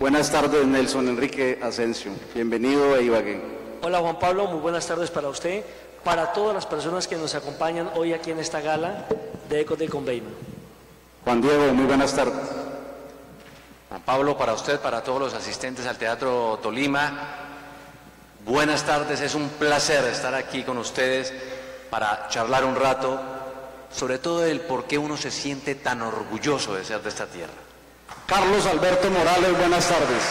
Buenas tardes, Nelson Enrique Asensio. Bienvenido a Ibagué. Hola Juan Pablo, muy buenas tardes para usted, para todas las personas que nos acompañan hoy aquí en esta gala de Ecos del Conveima. Juan Diego, muy buenas tardes. Juan Pablo, para usted, para todos los asistentes al Teatro Tolima, buenas tardes, es un placer estar aquí con ustedes para charlar un rato, sobre todo el por qué uno se siente tan orgulloso de ser de esta tierra. Carlos Alberto Morales, buenas tardes.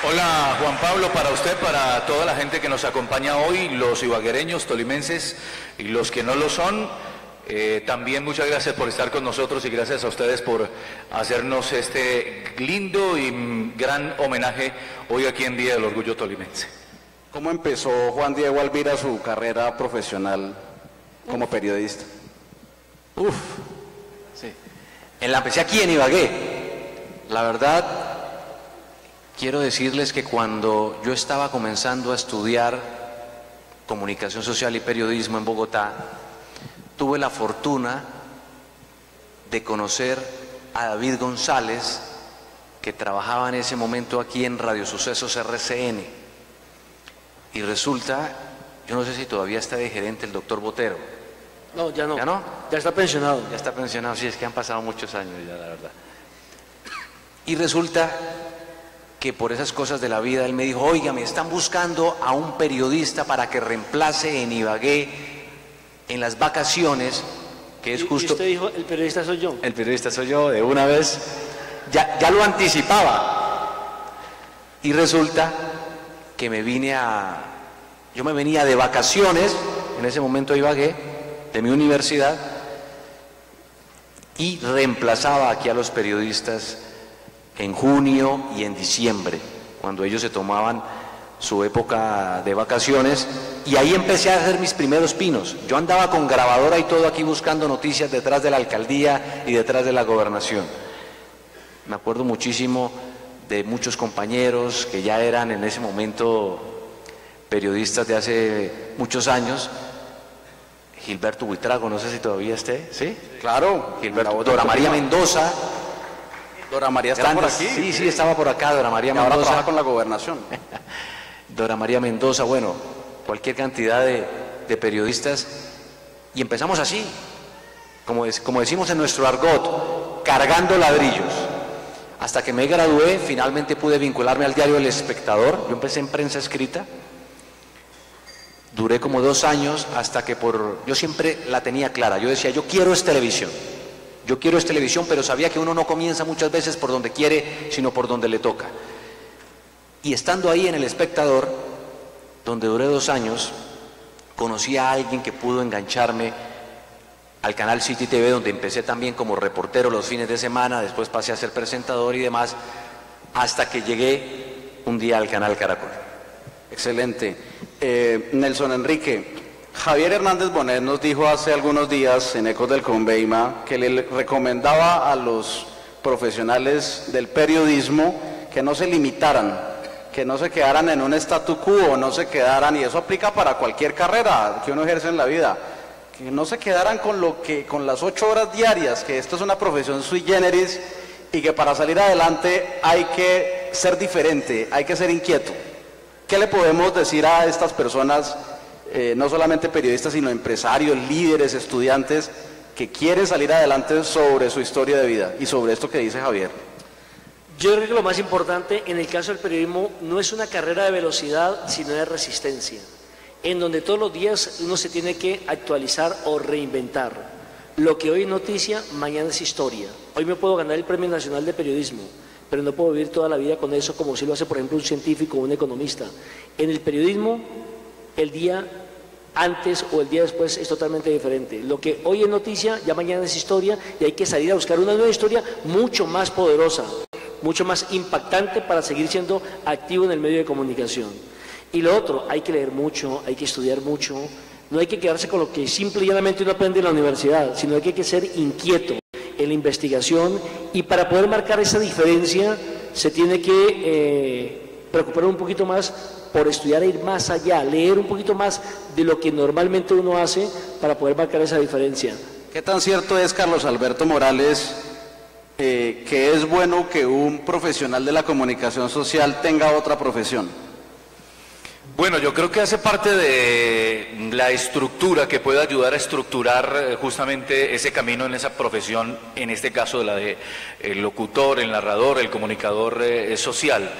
Hola Juan Pablo, para usted, para toda la gente que nos acompaña hoy, los ibaguereños, tolimenses y los que no lo son, también muchas gracias por estar con nosotros y gracias a ustedes por hacernos este lindo y gran homenaje hoy aquí en Día del Orgullo Tolimense. ¿Cómo empezó Juan Diego Alvira su carrera profesional como periodista? Sí. La empecé aquí en Ibagué. La verdad, quiero decirles que cuando yo estaba comenzando a estudiar comunicación social y periodismo en Bogotá, tuve la fortuna de conocer a David González, que trabajaba en ese momento aquí en Radio Sucesos RCN. Y resulta, yo no sé si todavía está de gerente el doctor Botero. No, ya no. ¿Ya no? Ya está pensionado. Ya está pensionado, sí, es que han pasado muchos años ya, la verdad. Y resulta que por esas cosas de la vida él me dijo, oiga, me están buscando a un periodista para que reemplace en Ibagué en las vacaciones, que es justo... ¿Y usted dijo, el periodista soy yo? El periodista soy yo, de una vez, ya lo anticipaba. Y resulta que yo me venía de vacaciones, en ese momento a Ibagué, de mi universidad, y reemplazaba aquí a los periodistas en junio y en diciembre, cuando ellos se tomaban su época de vacaciones, y ahí empecé a hacer mis primeros pinos. Yo andaba con grabadora y todo aquí buscando noticias detrás de la alcaldía y detrás de la gobernación. Me acuerdo muchísimo de muchos compañeros que ya eran en ese momento periodistas de hace muchos años. Gilberto Buitrago, no sé si todavía esté, ¿sí? Claro. Gilberto, Dora María Mendoza. Dora María está por aquí. Sí, estaba por acá, Dora María Mendoza. Ahora trabaja con la gobernación. Dora María Mendoza, bueno, cualquier cantidad de periodistas. Y empezamos así, como decimos en nuestro argot, cargando ladrillos. Hasta que me gradué, finalmente pude vincularme al diario El Espectador. Yo empecé en prensa escrita. Duré como 2 años hasta que yo siempre la tenía clara. Yo decía, yo quiero es televisión. Yo quiero es televisión, pero sabía que uno no comienza muchas veces por donde quiere, sino por donde le toca. Y estando ahí en El Espectador, donde duré 2 años, conocí a alguien que pudo engancharme al canal City TV, donde empecé también como reportero los fines de semana, después pasé a ser presentador y demás, hasta que llegué un día al canal Caracol. Excelente. Nelson Enrique, Javier Hernández Bonet nos dijo hace algunos días en Ecos del Conveima que le recomendaba a los profesionales del periodismo que no se limitaran, que no se quedaran en un statu quo, no se quedaran, y eso aplica para cualquier carrera que uno ejerce en la vida, que no se quedaran con las 8 horas diarias, que esto es una profesión sui generis y que para salir adelante hay que ser diferente, hay que ser inquieto. ¿Qué le podemos decir a estas personas, no solamente periodistas, sino empresarios, líderes, estudiantes, que quieren salir adelante sobre su historia de vida y sobre esto que dice Javier? Yo creo que lo más importante en el caso del periodismo no es una carrera de velocidad, sino de resistencia, en donde todos los días uno se tiene que actualizar o reinventar. Lo que hoy es noticia, mañana es historia. Hoy me puedo ganar el Premio Nacional de Periodismo, pero no puedo vivir toda la vida con eso como si lo hace, por ejemplo, un científico o un economista. En el periodismo, el día antes o el día después es totalmente diferente. Lo que hoy es noticia, ya mañana es historia, y hay que salir a buscar una nueva historia mucho más poderosa, mucho más impactante para seguir siendo activo en el medio de comunicación. Y lo otro, hay que leer mucho, hay que estudiar mucho, no hay que quedarse con lo que simple y llanamente uno aprende en la universidad, sino que hay que ser inquieto en la investigación, y para poder marcar esa diferencia se tiene que preocupar un poquito más por estudiar e ir más allá, leer un poquito más de lo que normalmente uno hace para poder marcar esa diferencia. ¿Qué tan cierto es, Carlos Alberto Morales, que es bueno que un profesional de la comunicación social tenga otra profesión? Bueno, yo creo que hace parte de la estructura que puede ayudar a estructurar justamente ese camino en esa profesión, en este caso la de el locutor, el narrador, el comunicador social.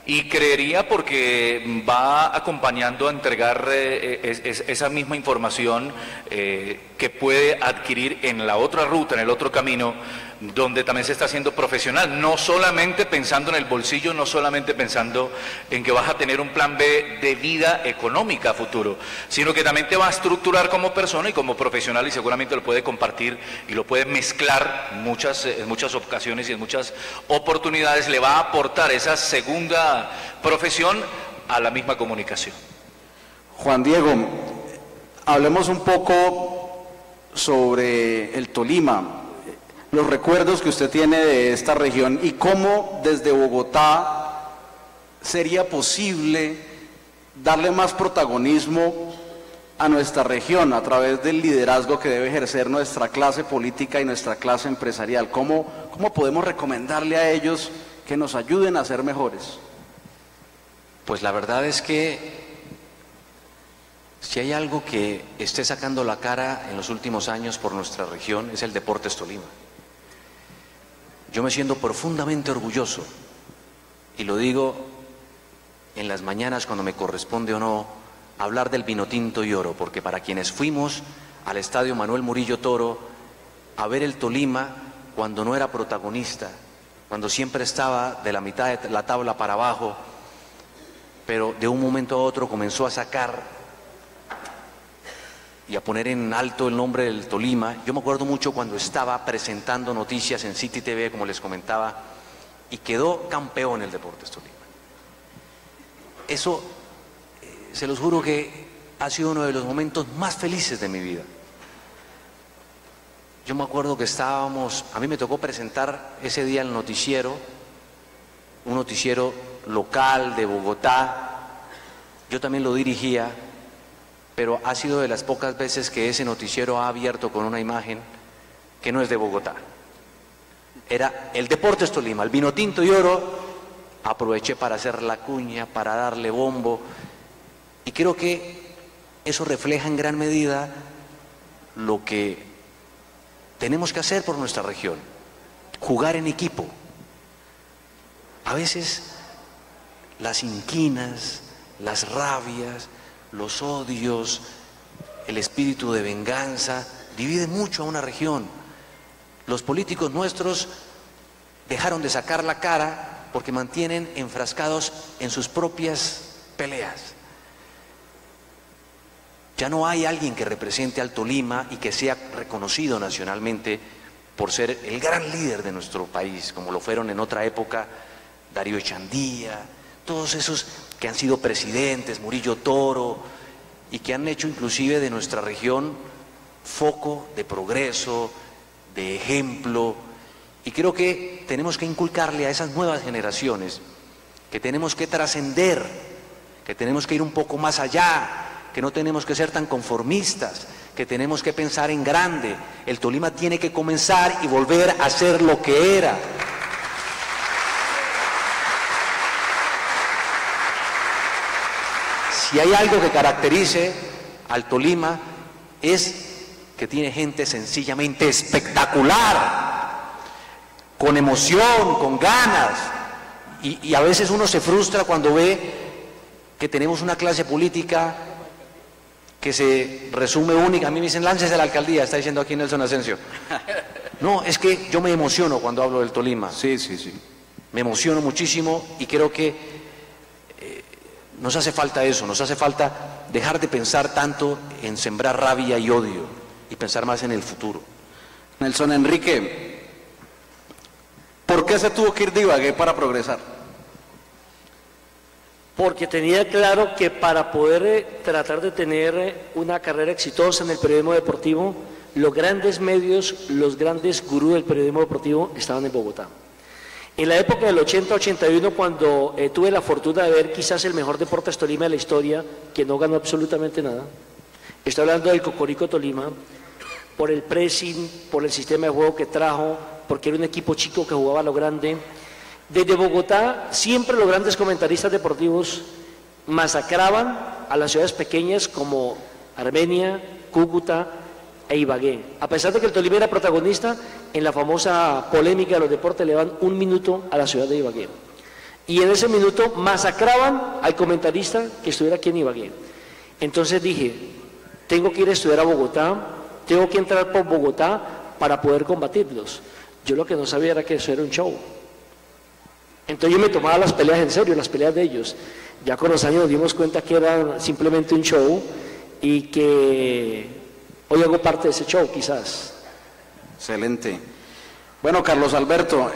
Y creería porque va acompañando a entregar esa misma información que puede adquirir en la otra ruta, en el otro camino, donde también se está haciendo profesional, no solamente pensando en el bolsillo, no solamente pensando en que vas a tener un plan B de vida económica a futuro, sino que también te va a estructurar como persona y como profesional, y seguramente lo puede compartir y lo puede mezclar en muchas ocasiones y en muchas oportunidades, le va a aportar esa segunda profesión a la misma comunicación. Juan Diego, hablemos un poco sobre el Tolima, los recuerdos que usted tiene de esta región y cómo desde Bogotá sería posible darle más protagonismo a nuestra región a través del liderazgo que debe ejercer nuestra clase política y nuestra clase empresarial. ¿Cómo podemos recomendarle a ellos que nos ayuden a ser mejores? Pues la verdad es que si hay algo que esté sacando la cara en los últimos años por nuestra región es el Deportes Tolima. Yo me siento profundamente orgulloso y lo digo en las mañanas cuando me corresponde o no hablar del Vinotinto y Oro, porque para quienes fuimos al Estadio Manuel Murillo Toro a ver el Tolima cuando no era protagonista, cuando siempre estaba de la mitad de la tabla para abajo, pero de un momento a otro comenzó a sacar y a poner en alto el nombre del Tolima. Yo me acuerdo mucho cuando estaba presentando noticias en City TV, como les comentaba, y quedó campeón el Deportes Tolima. Eso, se los juro que ha sido uno de los momentos más felices de mi vida. Yo me acuerdo que estábamos, a mí me tocó presentar ese día el noticiero, un noticiero local de Bogotá, yo también lo dirigía, pero ha sido de las pocas veces que ese noticiero ha abierto con una imagen que no es de Bogotá. Era el Deportes Tolima, el Vinotinto y Oro. Aproveché para hacer la cuña, para darle bombo, y creo que eso refleja en gran medida lo que tenemos que hacer por nuestra región, jugar en equipo. A veces las inquinas, las rabias, los odios, el espíritu de venganza, dividen mucho a una región. Los políticos nuestros dejaron de sacar la cara porque mantienen enfrascados en sus propias peleas. Ya no hay alguien que represente al Tolima y que sea reconocido nacionalmente por ser el gran líder de nuestro país, como lo fueron en otra época Darío Echandía, todos esos que han sido presidentes, Murillo Toro, y que han hecho inclusive de nuestra región foco de progreso, de ejemplo. Y creo que tenemos que inculcarle a esas nuevas generaciones que tenemos que trascender, que tenemos que ir un poco más allá, que no tenemos que ser tan conformistas, que tenemos que pensar en grande. El Tolima tiene que comenzar y volver a ser lo que era. Si hay algo que caracterice al Tolima es que tiene gente sencillamente espectacular, con emoción, con ganas, y a veces uno se frustra cuando ve que tenemos una clase política que se resume única. A mí me dicen, láncese a la alcaldía, está diciendo aquí Nelson Asensio. No, es que yo me emociono cuando hablo del Tolima. Sí, sí, sí. Me emociono muchísimo y creo que nos hace falta eso, nos hace falta dejar de pensar tanto en sembrar rabia y odio y pensar más en el futuro. Nelson Enrique, ¿por qué se tuvo que ir de Ibagué para progresar? Porque tenía claro que para poder tratar de tener una carrera exitosa en el periodismo deportivo, los grandes medios, los grandes gurús del periodismo deportivo estaban en Bogotá. En la época del 80-81, cuando tuve la fortuna de ver quizás el mejor Deportes Tolima de la historia, que no ganó absolutamente nada, estoy hablando del Cocorico Tolima, por el pressing, por el sistema de juego que trajo, porque era un equipo chico que jugaba a lo grande. Desde Bogotá, siempre los grandes comentaristas deportivos masacraban a las ciudades pequeñas como Armenia, Cúcuta e Ibagué. A pesar de que el Tolima era protagonista, en la famosa polémica de los deportes le daban 1 minuto a la ciudad de Ibagué. Y en ese minuto masacraban al comentarista que estuviera aquí en Ibagué. Entonces dije, tengo que ir a estudiar a Bogotá, tengo que entrar por Bogotá para poder combatirlos. Yo lo que no sabía era que eso era un show. Entonces yo me tomaba las peleas en serio, las peleas de ellos. Ya con los años nos dimos cuenta que era simplemente un show y que hoy hago parte de ese show, quizás. Excelente. Bueno, Carlos Alberto,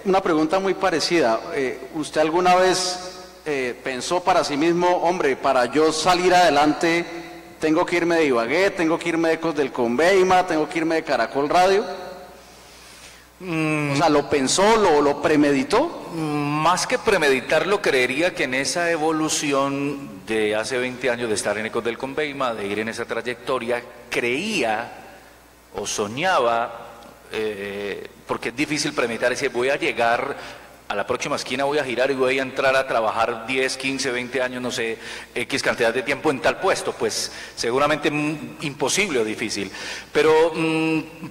una pregunta muy parecida. ¿Usted alguna vez pensó para sí mismo, hombre, para yo salir adelante, tengo que irme de Ibagué, tengo que irme de Ecos del Conveima, tengo que irme de Caracol Radio? O sea, ¿lo pensó, lo premeditó? Más que premeditarlo, creería que en esa evolución de hace 20 años de estar en Ecos del Conveima, de ir en esa trayectoria, creía o soñaba, porque es difícil premeditar, decir, voy a llegar a la próxima esquina, voy a girar y voy a entrar a trabajar 10, 15, 20 años, no sé, X cantidad de tiempo en tal puesto, pues seguramente imposible o difícil. Pero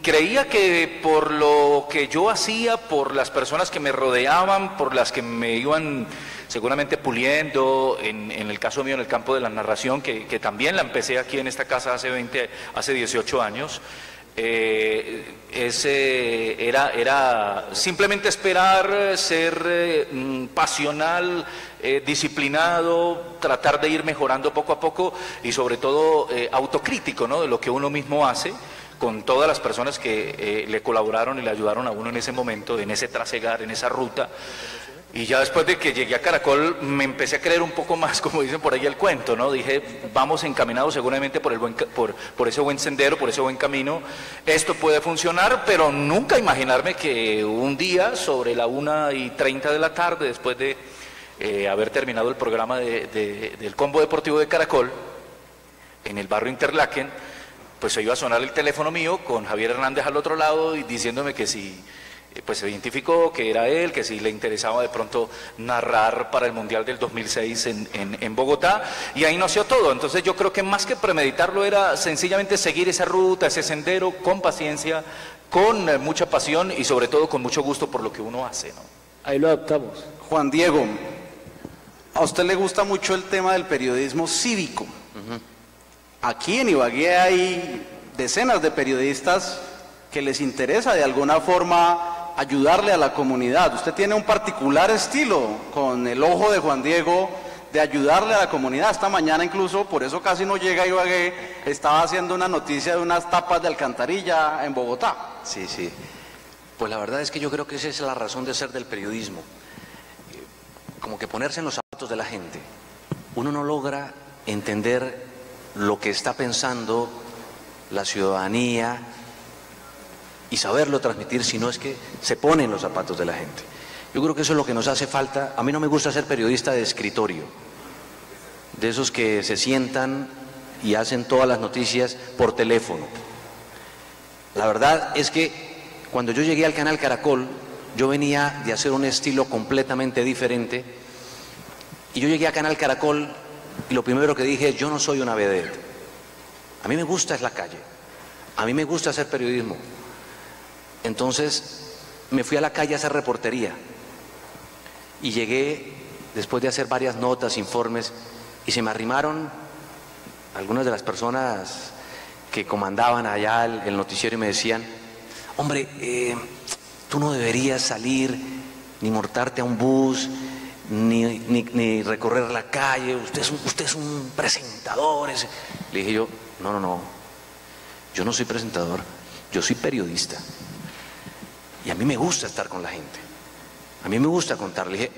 creía que por lo que yo hacía, por las personas que me rodeaban, por las que me iban seguramente puliendo, en el caso mío en el campo de la narración, que también la empecé aquí en esta casa hace 18 años, era simplemente esperar, ser pasional, disciplinado, tratar de ir mejorando poco a poco y sobre todo autocrítico, ¿no?, de lo que uno mismo hace, con todas las personas que le colaboraron y le ayudaron a uno en ese momento, en ese trasegar, en esa ruta. Y ya después de que llegué a Caracol me empecé a creer un poco más, como dicen por ahí el cuento, ¿no? Dije, vamos encaminados seguramente por ese buen sendero, por ese buen camino. Esto puede funcionar, pero nunca imaginarme que un día sobre la 1:30 de la tarde, después de haber terminado el programa del Combo Deportivo de Caracol, en el barrio Interlaken, pues se iba a sonar el teléfono mío con Javier Hernández al otro lado y diciéndome que si... pues se identificó que era él, que si le interesaba de pronto narrar para el Mundial del 2006 en Bogotá, y ahí nació todo. Entonces yo creo que más que premeditarlo era sencillamente seguir esa ruta, ese sendero, con paciencia, con mucha pasión y sobre todo con mucho gusto por lo que uno hace, ¿no? Ahí lo adaptamos. Juan Diego, a usted le gusta mucho el tema del periodismo cívico. Aquí en Ibagué hay decenas de periodistas que les interesa de alguna forma ayudarle a la comunidad. Usted tiene un particular estilo con el ojo de Juan Diego de ayudarle a la comunidad. Esta mañana incluso, por eso casi no llega a Ibagué, estaba haciendo una noticia de unas tapas de alcantarilla en Bogotá. Sí, sí. Pues la verdad es que yo creo que esa es la razón de ser del periodismo. Como que ponerse en los zapatos de la gente. Uno no logra entender lo que está pensando la ciudadanía y saberlo transmitir, si no es que se pone en los zapatos de la gente. Yo creo que eso es lo que nos hace falta. A mí no me gusta ser periodista de escritorio, de esos que se sientan y hacen todas las noticias por teléfono. La verdad es que cuando yo llegué al canal Caracol, yo venía de hacer un estilo completamente diferente, y yo llegué a Canal Caracol y lo primero que dije es, yo no soy una vedette. A mí me gusta es la calle, a mí me gusta hacer periodismo. Entonces me fui a la calle a hacer reportería y llegué después de hacer varias notas, informes, y se me arrimaron algunas de las personas que comandaban allá el noticiero y me decían, hombre, tú no deberías salir ni montarte a un bus ni recorrer la calle, usted es un presentador. Le dije yo, no, yo no soy presentador, yo soy periodista. Y a mí me gusta estar con la gente, a mí me gusta contar. Le dije,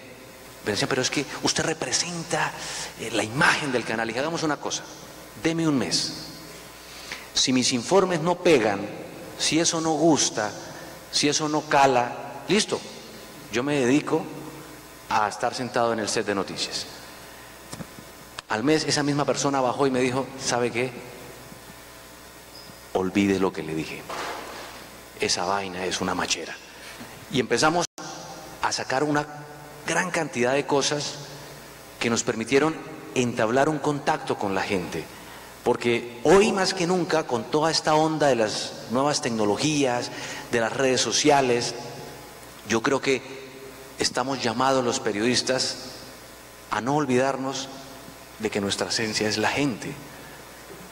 pero es que usted representa la imagen del canal. Le dije, hagamos una cosa, deme un mes. Si mis informes no pegan, si eso no gusta, si eso no cala, listo, yo me dedico a estar sentado en el set de noticias. Al mes esa misma persona bajó y me dijo, ¿sabe qué? Olvide lo que le dije. Esa vaina es una machera. Y empezamos a sacar una gran cantidad de cosas que nos permitieron entablar un contacto con la gente. Porque hoy más que nunca, con toda esta onda de las nuevas tecnologías, de las redes sociales, yo creo que estamos llamados los periodistas a no olvidarnos de que nuestra esencia es la gente,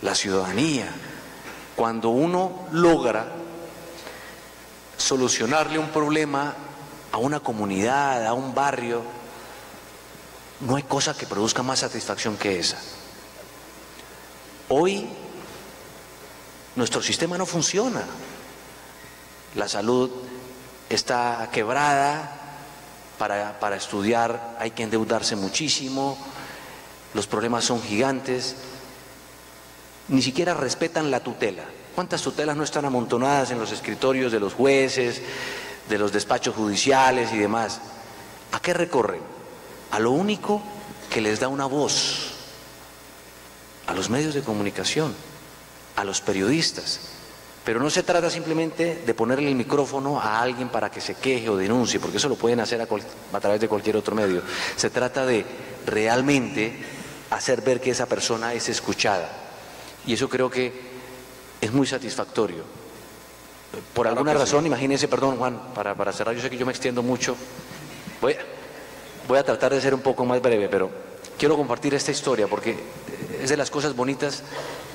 la ciudadanía. Cuando uno logra solucionarle un problema a una comunidad, a un barrio, no hay cosa que produzca más satisfacción que esa. Hoy nuestro sistema no funciona. La salud está quebrada, para estudiar hay que endeudarse muchísimo, los problemas son gigantes, ni siquiera respetan la tutela. ¿Cuántas tutelas no están amontonadas en los escritorios de los jueces, de los despachos judiciales y demás? ¿A qué recorren? A lo único que les da una voz, a los medios de comunicación, a los periodistas. Pero no se trata simplemente de ponerle el micrófono a alguien para que se queje o denuncie, porque eso lo pueden hacer a través de cualquier otro medio. Se trata de realmente hacer ver que esa persona es escuchada. Y eso creo que es muy satisfactorio. Por alguna razón, imagínense, perdón Juan, para cerrar, yo sé que yo me extiendo mucho, voy a tratar de ser un poco más breve, pero quiero compartir esta historia porque es de las cosas bonitas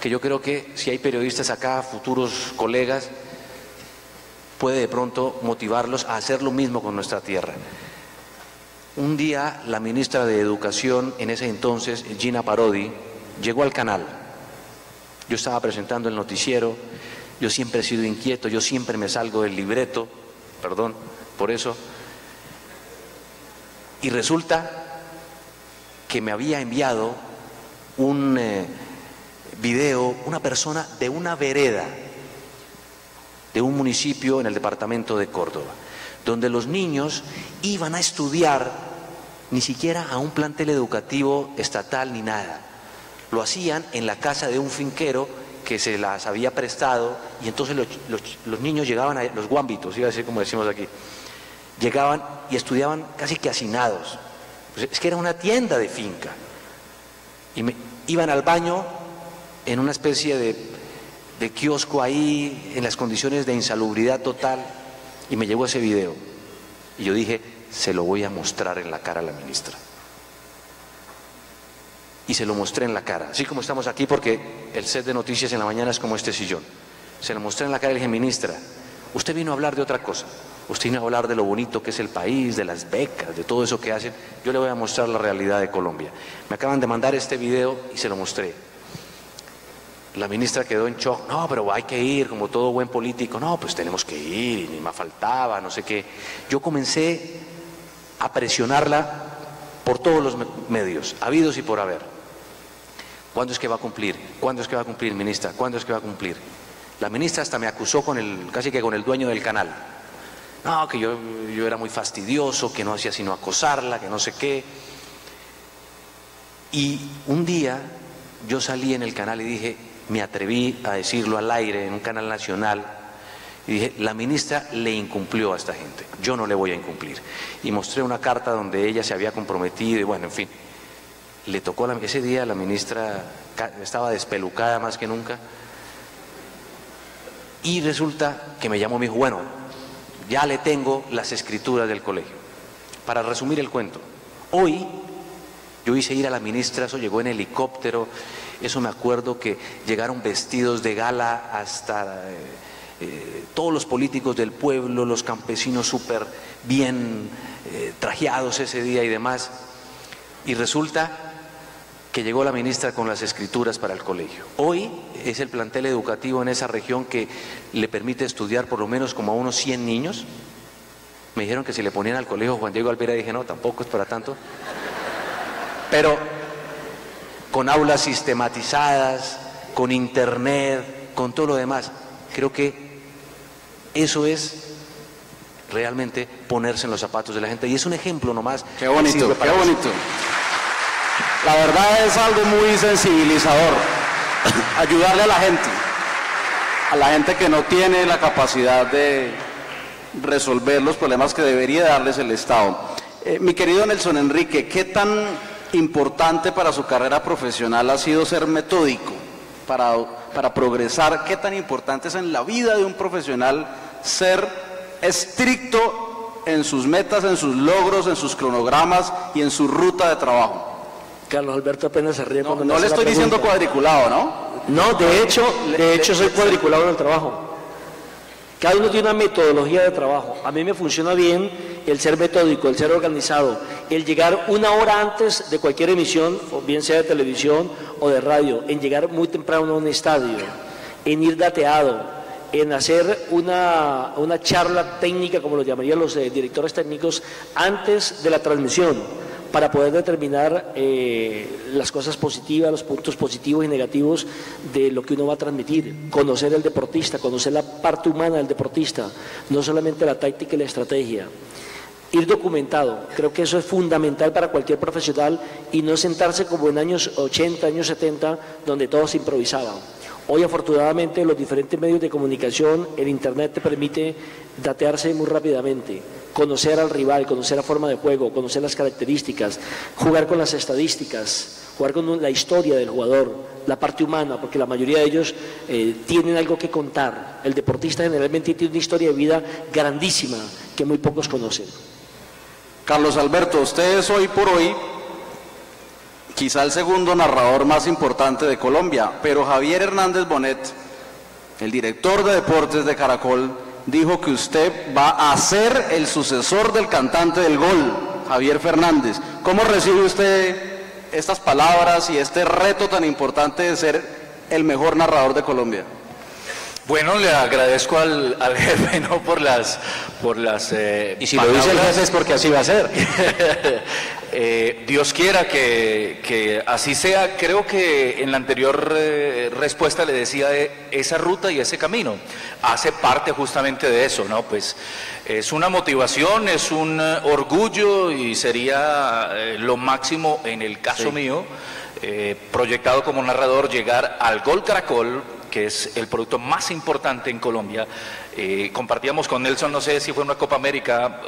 que yo creo que si hay periodistas acá, futuros colegas, puede de pronto motivarlos a hacer lo mismo con nuestra tierra. Un día la ministra de Educación, en ese entonces, Gina Parodi, llegó al canal. Yo estaba presentando el noticiero, yo siempre he sido inquieto, yo siempre me salgo del libreto, perdón por eso, y resulta que me había enviado un video, una persona de una vereda, de un municipio en el departamento de Córdoba, donde los niños iban a estudiar ni siquiera a un plantel educativo estatal ni nada. Lo hacían en la casa de un finquero que se las había prestado y entonces los niños llegaban, los guambitos, iba a decir como decimos aquí, llegaban y estudiaban casi que hacinados. Pues es que era una tienda de finca. Y iban al baño en una especie de kiosco ahí, en las condiciones de insalubridad total, y me llegó ese video. Y yo dije, se lo voy a mostrar en la cara a la ministra. Y se lo mostré en la cara, así como estamos aquí, porque el set de noticias en la mañana es como este sillón. Se lo mostré en la cara y le dije, ministra, usted vino a hablar de otra cosa. Usted vino a hablar de lo bonito que es el país, de las becas, de todo eso que hacen. Yo le voy a mostrar la realidad de Colombia. Me acaban de mandar este video y se lo mostré. La ministra quedó en shock. No, pero hay que ir, como todo buen político. No, pues tenemos que ir, ni más faltaba, no sé qué. Yo comencé a presionarla por todos los medios, habidos y por haber. ¿Cuándo es que va a cumplir? ¿Cuándo es que va a cumplir, ministra? ¿Cuándo es que va a cumplir? La ministra hasta me acusó casi que con el dueño del canal. No, que yo era muy fastidioso, que no hacía sino acosarla, que no sé qué. Y un día yo salí en el canal y dije, me atreví a decirlo al aire en un canal nacional, y dije, la ministra le incumplió a esta gente, yo no le voy a incumplir. Y mostré una carta donde ella se había comprometido y bueno, en fin. Le tocó ese día la ministra estaba despelucada más que nunca. Y resulta que me llamó y me dijo, bueno, ya le tengo las escrituras del colegio. Para resumir el cuento, hoy yo hice ir a la ministra, eso llegó en helicóptero, eso me acuerdo que llegaron vestidos de gala hasta todos los políticos del pueblo, los campesinos súper bien trajeados ese día y demás. Y resulta que llegó la ministra con las escrituras para el colegio. Hoy es el plantel educativo en esa región que le permite estudiar por lo menos como a unos 100 niños. Me dijeron que si le ponían al colegio Juan Diego Alvera, dije no, tampoco es para tanto. Pero con aulas sistematizadas, con internet, con todo lo demás. Creo que eso es realmente ponerse en los zapatos de la gente y es un ejemplo nomás. Qué bonito, qué bonito. La verdad es algo muy sensibilizador, ayudarle a la gente que no tiene la capacidad de resolver los problemas que debería darles el Estado. Mi querido Nelson Enrique, ¿qué tan importante para su carrera profesional ha sido ser metódico para progresar? ¿Qué tan importante es en la vida de un profesional ser estricto en sus metas, en sus logros, en sus cronogramas y en su ruta de trabajo? Carlos Alberto apenas se ríe cuando no le estoy diciendo cuadriculado, ¿no? No, de hecho soy cuadriculado en el trabajo. Cada uno tiene una metodología de trabajo. A mí me funciona bien el ser metódico, el ser organizado, el llegar una hora antes de cualquier emisión, o bien sea de televisión o de radio, en llegar muy temprano a un estadio, en ir dateado, en hacer una charla técnica, como lo llamarían los directores técnicos, antes de la transmisión, para poder determinar las cosas positivas, los puntos positivos y negativos de lo que uno va a transmitir, conocer al deportista, conocer la parte humana del deportista, no solamente la táctica y la estrategia. Ir documentado, creo que eso es fundamental para cualquier profesional y no sentarse como en años 80, años 70, donde todo se improvisaba. Hoy afortunadamente los diferentes medios de comunicación, el internet te permite datearse muy rápidamente, conocer al rival, conocer la forma de juego, conocer las características, jugar con las estadísticas, jugar con la historia del jugador, la parte humana, porque la mayoría de ellos tienen algo que contar. El deportista generalmente tiene una historia de vida grandísima que muy pocos conocen. Carlos Alberto, usted es hoy por hoy quizá el segundo narrador más importante de Colombia, pero Javier Hernández Bonet, el director de deportes de Caracol, dijo que usted va a ser el sucesor del cantante del gol, Javier Fernández. ¿Cómo recibe usted estas palabras y este reto tan importante de ser el mejor narrador de Colombia? Bueno, le agradezco al jefe, ¿no? por las y si palabras. Lo dice el jefe es porque así va a ser. Dios quiera que así sea. Creo que en la anterior respuesta le decía esa ruta y ese camino hace parte justamente de eso, ¿no? Pues es una motivación, es un orgullo y sería lo máximo en el caso mío, proyectado como narrador, llegar al Gol Caracol, que es el producto más importante en Colombia. Compartíamos con Nelson, no sé si fue una Copa América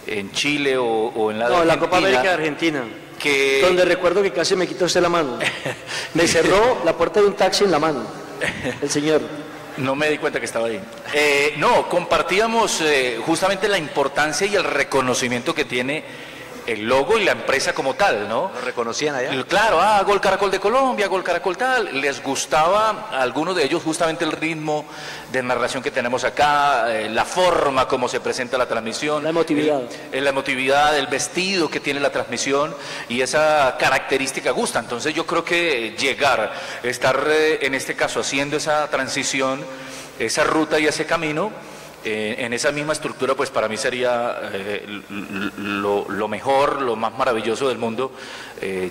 en Chile o en la de Argentina. La Copa América de Argentina, donde recuerdo que casi me quitó usted la mano. Me cerró la puerta de un taxi en la mano, el señor. No me di cuenta que estaba ahí. No, compartíamos justamente la importancia y el reconocimiento que tiene el logo y la empresa como tal, ¿no? ¿Lo reconocían allá? Claro, Gol Caracol de Colombia, Gol Caracol tal. Les gustaba a algunos de ellos justamente el ritmo de narración que tenemos acá, la forma como se presenta la transmisión. La emotividad. La emotividad, el vestido que tiene la transmisión y esa característica gusta. Entonces yo creo que llegar, estar en este caso haciendo esa transición, esa ruta y ese camino, en esa misma estructura, pues para mí sería lo mejor, lo más maravilloso del mundo,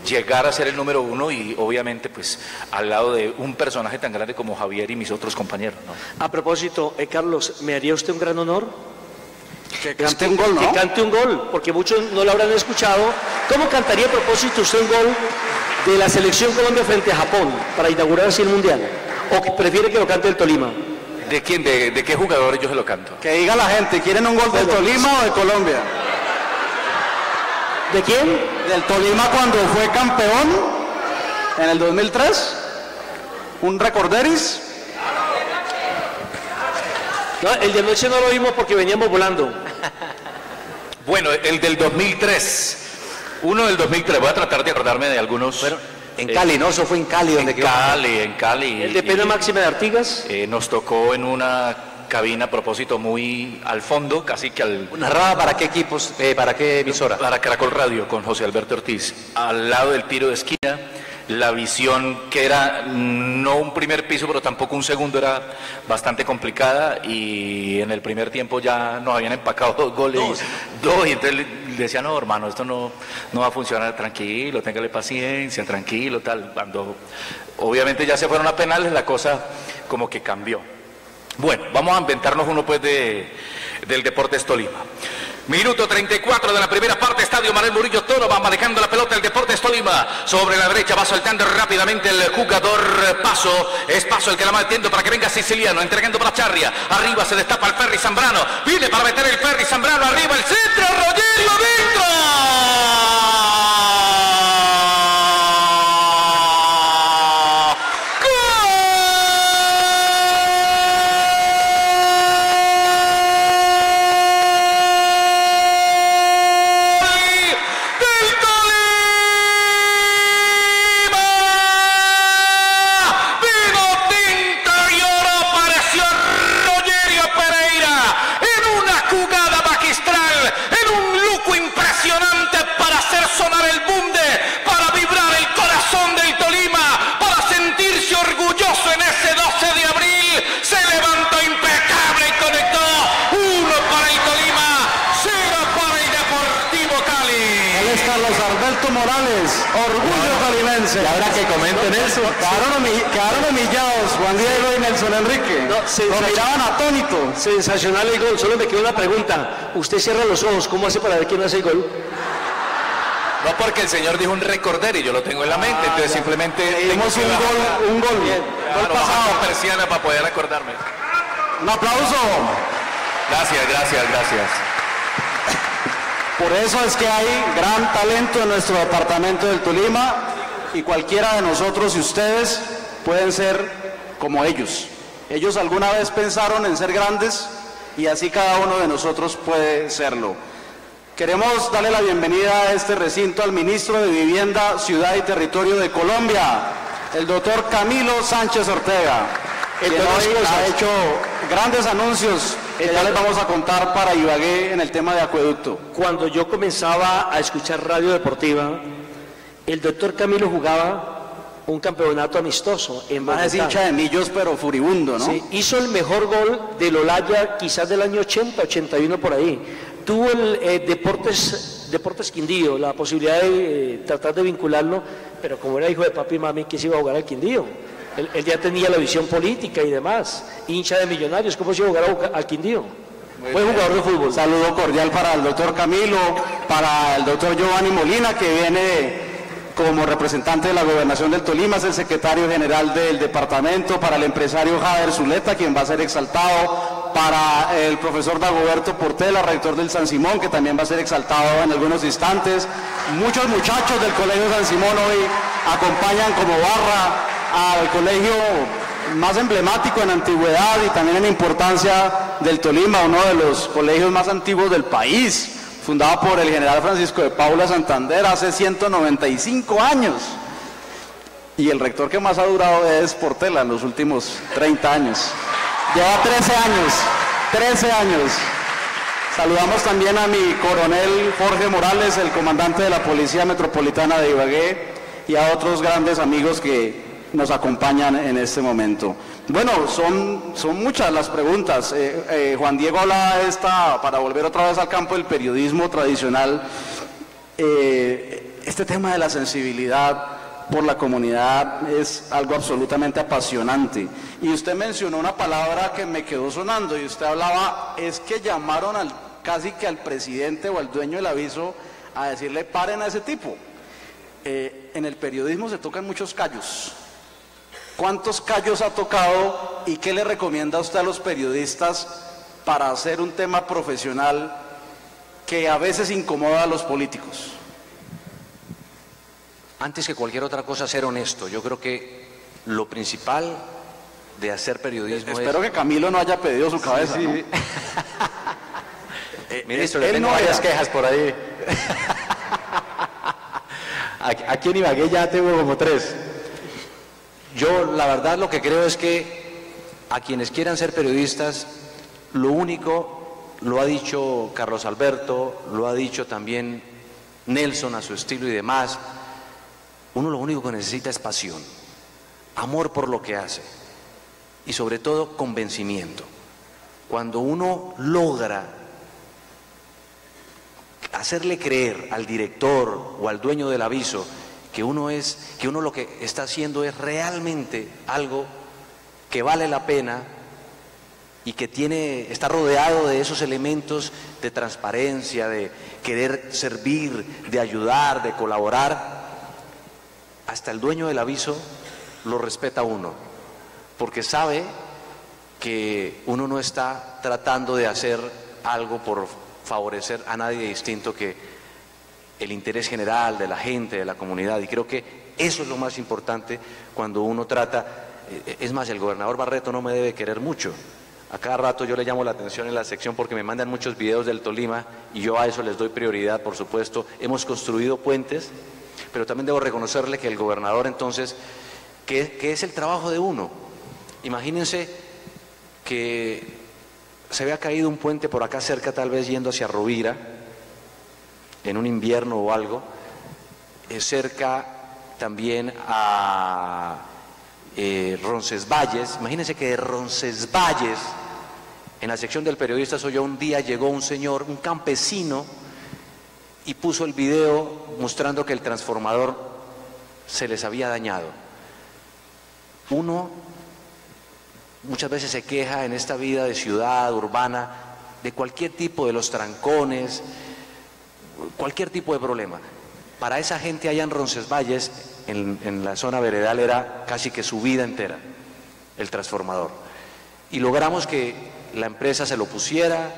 llegar a ser el número uno y obviamente pues al lado de un personaje tan grande como Javier y mis otros compañeros, ¿no? A propósito, Carlos, ¿me haría usted un gran honor? Que cante un gol, ¿no? Que cante un gol, porque muchos no lo habrán escuchado. ¿Cómo cantaría a propósito usted un gol de la selección Colombia frente a Japón para inaugurar así el Mundial? ¿O prefiere que lo cante el Tolima? ¿De quién? ¿De qué jugador yo se lo canto? Que diga la gente, ¿quieren un gol del Tolima o de Colombia? ¿De quién? Del Tolima cuando fue campeón en el 2003. ¿Un recorderis? No, el de anoche no lo vimos porque veníamos volando. Bueno, el del 2003. Uno del 2003. Voy a tratar de acordarme de algunos. Bueno, en Cali, ¿no? Eso fue en Cali donde quedó. En Cali. El de pena máxima de Artigas. Nos tocó en una cabina a propósito muy al fondo, casi que al... ¿Narraba para qué equipos, para qué emisora? Para Caracol Radio, con José Alberto Ortiz. Al lado del tiro de esquina, la visión que era no un primer piso, pero tampoco un segundo, era bastante complicada y en el primer tiempo ya nos habían empacado 2 goles. Dos, y entonces le decía, no, hermano, esto no va a funcionar, tranquilo, téngale paciencia, tranquilo, tal. Cuando obviamente ya se fueron a penales, la cosa como que cambió. Bueno, vamos a inventarnos uno pues del Deportes Tolima. Minuto 34 de la primera parte, Estadio Manuel Murillo Toro, va manejando la pelota el Deportes Tolima. Sobre la derecha va soltando rápidamente el jugador Paso. Es Paso el que la va metiendo para que venga Siciliano, entregando para Charria. Arriba se destapa el Ferry Zambrano. Viene para meter el Ferry Zambrano, arriba el centro, Rogerio adentro. Morales, orgullo tolimense. Y ahora que comenten eso. Quedaron humillados Juan Diego y Nelson Enrique. No, lo miraban atónito. Sensacional el gol. Solo me queda una pregunta. Usted cierra los ojos, ¿cómo hace para ver quién hace el gol? No, porque el señor dijo un recorder y yo lo tengo en la mente, entonces simplemente dimos un gol bien. Claro, gol pasado. la persiana para poder acordarme. Un aplauso. Gracias. Por eso es que hay gran talento en nuestro departamento del Tolima y cualquiera de nosotros y ustedes pueden ser como ellos. Ellos alguna vez pensaron en ser grandes y así cada uno de nosotros puede serlo. Queremos darle la bienvenida a este recinto al ministro de Vivienda, Ciudad y Territorio de Colombia, el doctor Camilo Sánchez Ortega, quien hoy ha hecho grandes anuncios que ya les vamos a contar para Ibagué en el tema de acueducto. Cuando yo comenzaba a escuchar radio deportiva, el doctor Camilo jugaba un campeonato amistoso en Bogotá. Es hincha de Millos, pero furibundo, ¿no? Sí, hizo el mejor gol del Olaya quizás del año 80, 81 por ahí. Tuvo el Deportes Quindío, la posibilidad de tratar de vincularlo, pero como era hijo de papi y mami, ¿qué se iba a jugar al Quindío? Él ya tenía la visión política y demás, hincha de Millonarios, ¿cómo se iba a jugar al Quindío? Fue jugador de fútbol. Saludo cordial para el doctor Camilo, para el doctor Giovanni Molina, que viene como representante de la Gobernación del Tolima, es el secretario general del departamento, para el empresario Jader Zuleta, quien va a ser exaltado, para el profesor Dagoberto Portela, rector del San Simón, que también va a ser exaltado en algunos instantes. Muchos muchachos del Colegio San Simón hoy acompañan como barra al colegio más emblemático en antigüedad y también en importancia del Tolima, uno de los colegios más antiguos del país, fundado por el general Francisco de Paula Santander hace 195 años. Y el rector que más ha durado es Portela en los últimos 30 años. Lleva 13 años. Saludamos también a mi coronel Jorge Morales, el comandante de la Policía Metropolitana de Ibagué, y a otros grandes amigos que nos acompañan en este momento. Bueno, son muchas las preguntas. Juan Diego hablaba para volver otra vez al campo del periodismo tradicional, este tema de la sensibilidad por la comunidad es algo absolutamente apasionante. Y usted mencionó una palabra que me quedó sonando y usted hablaba, es que llamaron casi que al presidente o al dueño del aviso a decirle paren a ese tipo. En el periodismo se tocan muchos callos. ¿Cuántos callos ha tocado y qué le recomienda a usted a los periodistas para hacer un tema profesional que a veces incomoda a los políticos? Antes que cualquier otra cosa, ser honesto. Yo creo que lo principal de hacer periodismo Espero que Camilo no haya pedido su cabeza, sí. ¿no? Ministro, le tengo varias quejas por ahí. Aquí en Ibagué ya tengo como 3. Yo la verdad lo que creo es que a quienes quieran ser periodistas, lo único, lo ha dicho Carlos Alberto, lo ha dicho también Nelson a su estilo y demás, uno lo único que necesita es pasión, amor por lo que hace y sobre todo convencimiento. Cuando uno logra hacerle creer al director o al dueño del aviso que uno lo que está haciendo es realmente algo que vale la pena, y que está rodeado de esos elementos de transparencia, de querer servir, de ayudar, de colaborar, hasta el dueño del aviso lo respeta a uno, porque sabe que uno no está tratando de hacer algo por favorecer a nadie distinto que el interés general de la gente, de la comunidad, y creo que eso es lo más importante cuando uno trata. Es más, el gobernador Barreto no me debe querer mucho. A cada rato yo le llamo la atención en la sección porque me mandan muchos videos del Tolima y yo a eso les doy prioridad, por supuesto. Hemos construido puentes, pero también debo reconocerle que el gobernador entonces, que es el trabajo de uno. Imagínense que se había caído un puente por acá cerca, tal vez yendo hacia Rovira, en un invierno o algo, cerca también a Roncesvalles. Imagínense que de Roncesvalles, en la sección del periodista soy yo, un día llegó un señor, un campesino, y puso el video mostrando que el transformador se les había dañado. Uno muchas veces se queja en esta vida de ciudad, urbana, de cualquier tipo de los trancones, cualquier tipo de problema. Para esa gente allá en Roncesvalles, en la zona veredal, era casi que su vida entera el transformador. Y logramos que la empresa se lo pusiera,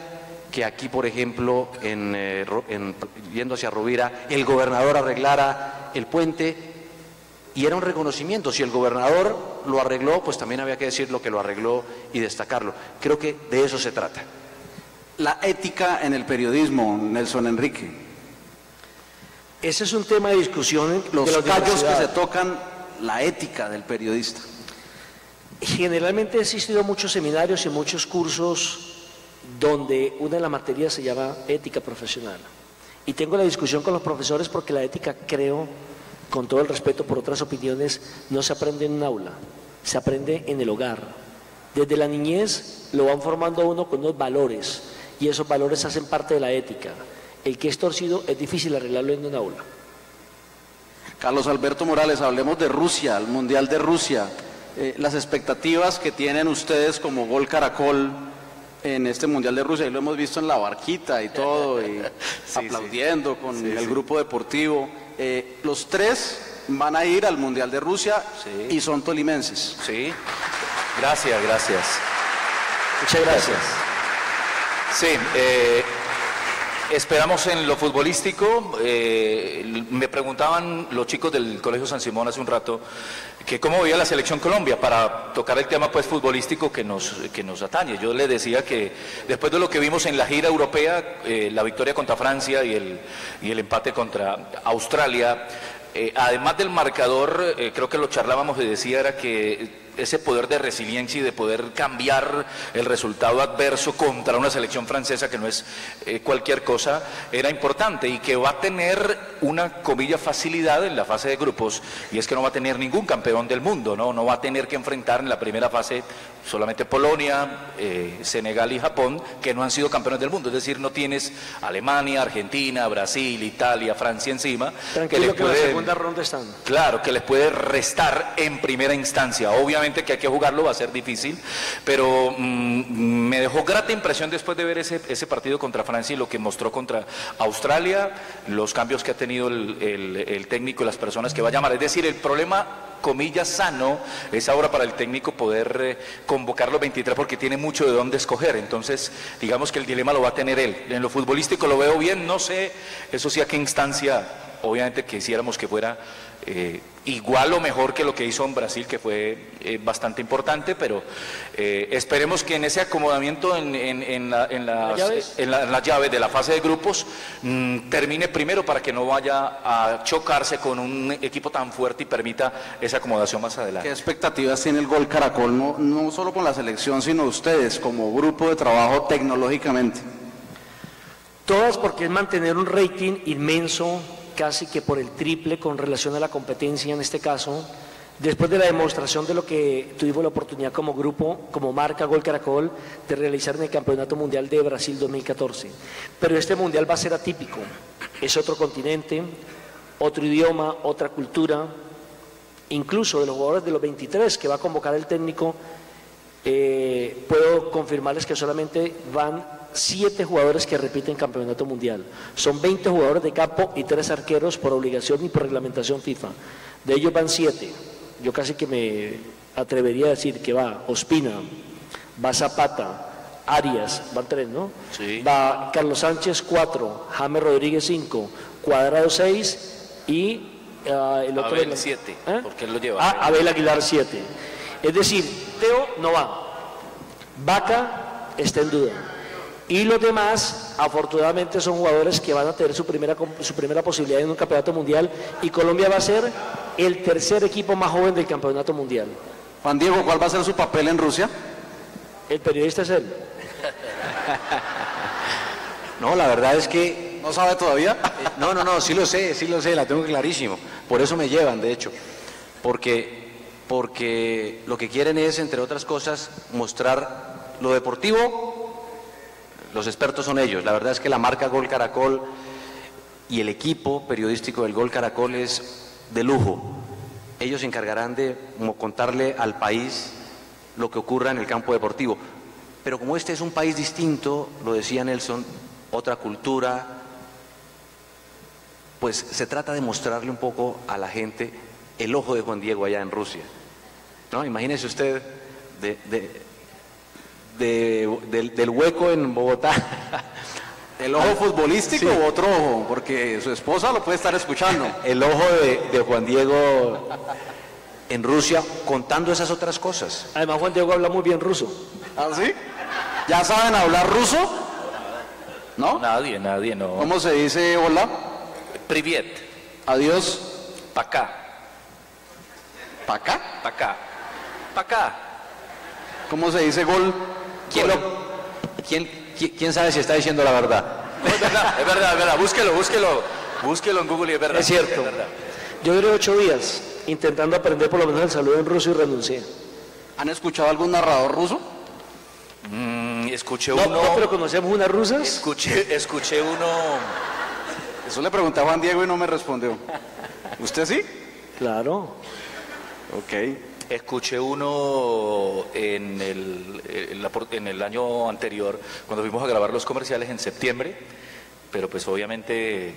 que aquí, por ejemplo, yendo hacia Rovira, el gobernador arreglara el puente, y era un reconocimiento. Si el gobernador lo arregló, pues también había que decir lo que lo arregló y destacarlo. Creo que de eso se trata. La ética en el periodismo, Nelson Enrique. Ese es un tema de discusión. Los callos que se tocan, la ética del periodista. Generalmente he asistido a muchos seminarios y muchos cursos donde una de las materias se llama ética profesional. Y tengo la discusión con los profesores porque la ética, creo, con todo el respeto por otras opiniones, no se aprende en un aula, se aprende en el hogar. Desde la niñez lo van formando a uno con unos valores y esos valores hacen parte de la ética. El que es torcido es difícil arreglarlo en un aula. Carlos Alberto Morales, hablemos de Rusia, el Mundial de Rusia. Las expectativas que tienen ustedes como Gol Caracol en este Mundial de Rusia, y lo hemos visto en la barquita y todo, y sí, aplaudiendo con el grupo deportivo. Los tres van a ir al Mundial de Rusia y son tolimenses. Sí, gracias. Muchas gracias. Sí, esperamos en lo futbolístico. Me preguntaban los chicos del Colegio San Simón hace un rato que cómo veía la selección Colombia para tocar el tema pues futbolístico que nos atañe. Yo les decía que después de lo que vimos en la gira europea, la victoria contra Francia y el empate contra Australia, además del marcador, creo que lo charlábamos y decía era que ese poder de resiliencia y de poder cambiar el resultado adverso contra una selección francesa que no es cualquier cosa, era importante y que va a tener una, comilla, facilidad en la fase de grupos, y es que no va a tener ningún campeón del mundo, no va a tener que enfrentar en la primera fase solamente Polonia, Senegal y Japón, que no han sido campeones del mundo, es decir, no tienes Alemania, Argentina, Brasil, Italia, Francia encima. Tranquilo que en la segunda ronda están. Claro, que les puede restar en primera instancia. Obviamente que hay que jugarlo, va a ser difícil, pero me dejó grata impresión después de ver ese partido contra Francia y lo que mostró contra Australia, los cambios que ha tenido el técnico y las personas que va a llamar. Es decir, el problema, comillas, sano es ahora para el técnico poder convocar los 23 porque tiene mucho de dónde escoger. Entonces, digamos que el dilema lo va a tener él. En lo futbolístico lo veo bien, no sé, eso sí a qué instancia, obviamente quisiéramos que fuera igual o mejor que lo que hizo en Brasil, que fue bastante importante, pero esperemos que en ese acomodamiento en la llave de la fase de grupos termine primero para que no vaya a chocarse con un equipo tan fuerte y permita esa acomodación más adelante. ¿Qué expectativas tiene el Gol Caracol, no solo con la selección, sino ustedes como grupo de trabajo tecnológicamente? Todas, porque es mantener un rating inmenso, casi que por el triple con relación a la competencia en este caso, después de la demostración de lo que tuvimos la oportunidad como grupo, como marca Gol Caracol, de realizar en el Campeonato Mundial de Brasil 2014. Pero este Mundial va a ser atípico, es otro continente, otro idioma, otra cultura, incluso de los jugadores de los 23 que va a convocar el técnico, puedo confirmarles que solamente van 7 jugadores que repiten campeonato mundial. Son 20 jugadores de campo y 3 arqueros por obligación y por reglamentación FIFA. De ellos van 7. Yo casi que me atrevería a decir que va Ospina, va Zapata, Arias, van 3, ¿no? Sí. Va Carlos Sánchez 4, James Rodríguez 5, Cuadrado 6 y el otro... Abel 7, porque él lo lleva. Abel Aguilar 7. Es decir, Teo no va. Vaca está en duda. Y los demás, afortunadamente, son jugadores que van a tener su primera posibilidad en un campeonato mundial y Colombia va a ser el tercer equipo más joven del campeonato mundial. Juan Diego, ¿cuál va a ser su papel en Rusia? El periodista es él. No, la verdad es que... ¿No sabe todavía? No, sí lo sé, la tengo clarísimo. Por eso me llevan, de hecho. Porque lo que quieren es, entre otras cosas, mostrar lo deportivo. Los expertos son ellos. La verdad es que la marca Gol Caracol y el equipo periodístico del Gol Caracol es de lujo. Ellos se encargarán de contarle al país lo que ocurra en el campo deportivo. Pero como este es un país distinto, lo decía Nelson, otra cultura, pues se trata de mostrarle un poco a la gente el ojo de Juan Diego allá en Rusia. ¿No? Imagínese usted del hueco en Bogotá. ¿El ojo futbolístico o otro ojo? Porque su esposa lo puede estar escuchando. El ojo de Juan Diego en Rusia contando esas otras cosas. Además, Juan Diego habla muy bien ruso. ¿Ah, sí? ¿Ya saben hablar ruso? ¿No? Nadie, no. ¿Cómo se dice hola? Privet. Adiós. Pacá. ¿Pacá? Pacá. ¿Cómo se dice gol? ¿Quién sabe si está diciendo la verdad? No, es verdad. Búsquelo en Google y es verdad. Es cierto. Es verdad. Yo duré 8 días intentando aprender por lo menos el saludo en ruso y renuncié. ¿Han escuchado algún narrador ruso? Escuché No, uno. pero conocemos unas rusas. Escuché uno. Eso le pregunté a Juan Diego y no me respondió. ¿Usted sí? Claro. Ok. Escuché uno en el año anterior, cuando fuimos a grabar los comerciales en septiembre, pero pues obviamente